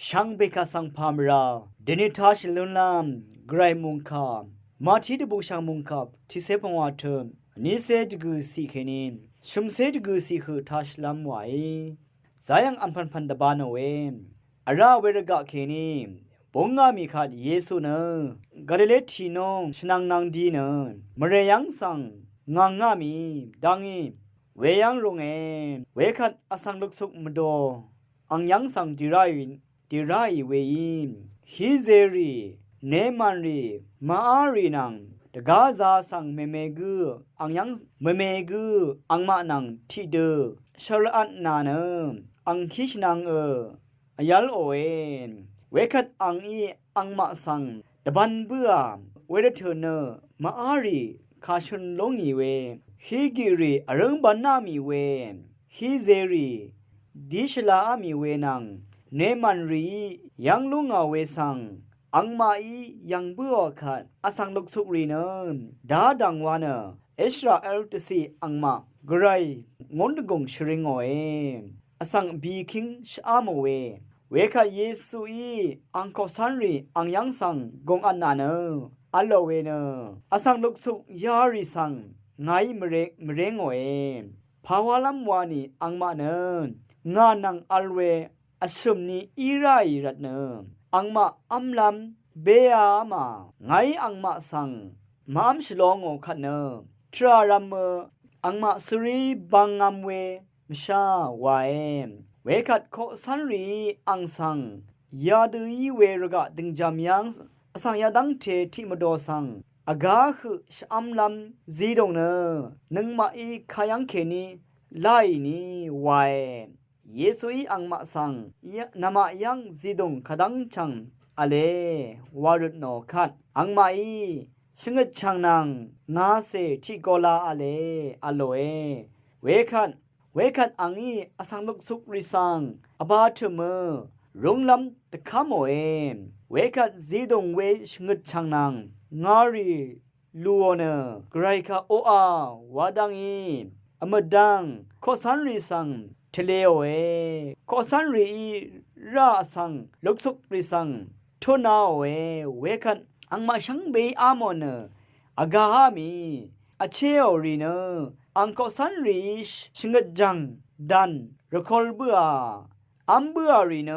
ช่างเบคาสังพามราเดนิทาชลุนลามไกรมุงคามาทีดบูชามุงคับที่เซพงวาเทมนี้เซจกูสีเคนินชุมเซจกูสีคือทัชลามไว้สายังอันพันดบานเอาเองอาราเวรกะเคนิบงงามีขัดเยซูเนกาลิเลทีนงชนังนางดีเนมเรยังสังงางามีดังอีเวยังรงเอเวขัดอสังลุกสุกมโดอังยังสังดิไรเวยิมฮิเซรีเนมันรีมาอารีนังตะกาซาสังเมเมกูอังยังเมเมกูอังมานังทิเดชรอันนาเนอังคิชนังอยัลโอเอนเวคัดอังอีอังมาสังตะบันเบือเวรเทเนมาอารีคาชนลงอีเวฮิกิรีอรังบันนามีเวฮิเซรีดิชลาอามีเวนังเนมันรียังลุงเอาเวสังอังมาอียังเบื่อขัดอสังลุกสุกรีเนดาดังวานอิสราเอลตสีอังมากรายงอนกงชริงโอเออสังบีคิงชอาโมเวเวคะเยซูอีอังกอสันรีอังยังสังกงอันนาเนอัลโลเวเนอสังลุกสุกยาริสังไงมเรงโอเอภาวะลัมวานีอังมาเนงานังอัลเวอสุมนีอีไรรัตเนอังมาอัมลัมเบียมาไงอังมาสังมามชลองโอคันเนทรารัมอังมาสุรีบังงามเวมชาวาเอมเวคัดโคสันรีอังสังยาดูอีเวรกะดึงจามยังสังยาดังเททิมโดสังอากาคือชอัมลัมซีดงเนนึงมาอีขยังเคนีไลนีวาเอเยซูอีอังมาสังนามายังซีดงขดังชังอเลวารุดโนคัดอังมาอีชงดชังนางนาเซทิโกลาอเลอโลเอเวคัดอังอีอสังลุกสุกริสังอบาเทเมรงลำตะคามโอเอเวคัดซีดงเวชงดชังนางงารีลูโอเนไกรคาโออาวาดังอีอมดังโคสันริสังทะเลโอเอโคสันรีราสังลุกสุกริสังทุนาโอเอเวคันอังมาชังเบอามอนอากาฮามีอเชโอรีเนอังโคสันรีชงดจังดันรคอลเบืออัมเบือรีเน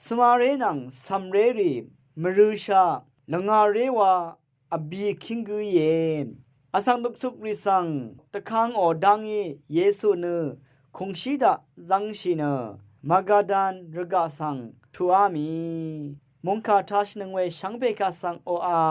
สมาเรนังซัมเรรีมรุชาลงาเรวาอบีคิงกุเยอสังลุกสุกริสังตะคังอดังเยซูเนคงชีดาจังชีเนมากาดันรกาสังทัวมีมงคาทัชนึงเวชังเบกาสังโออา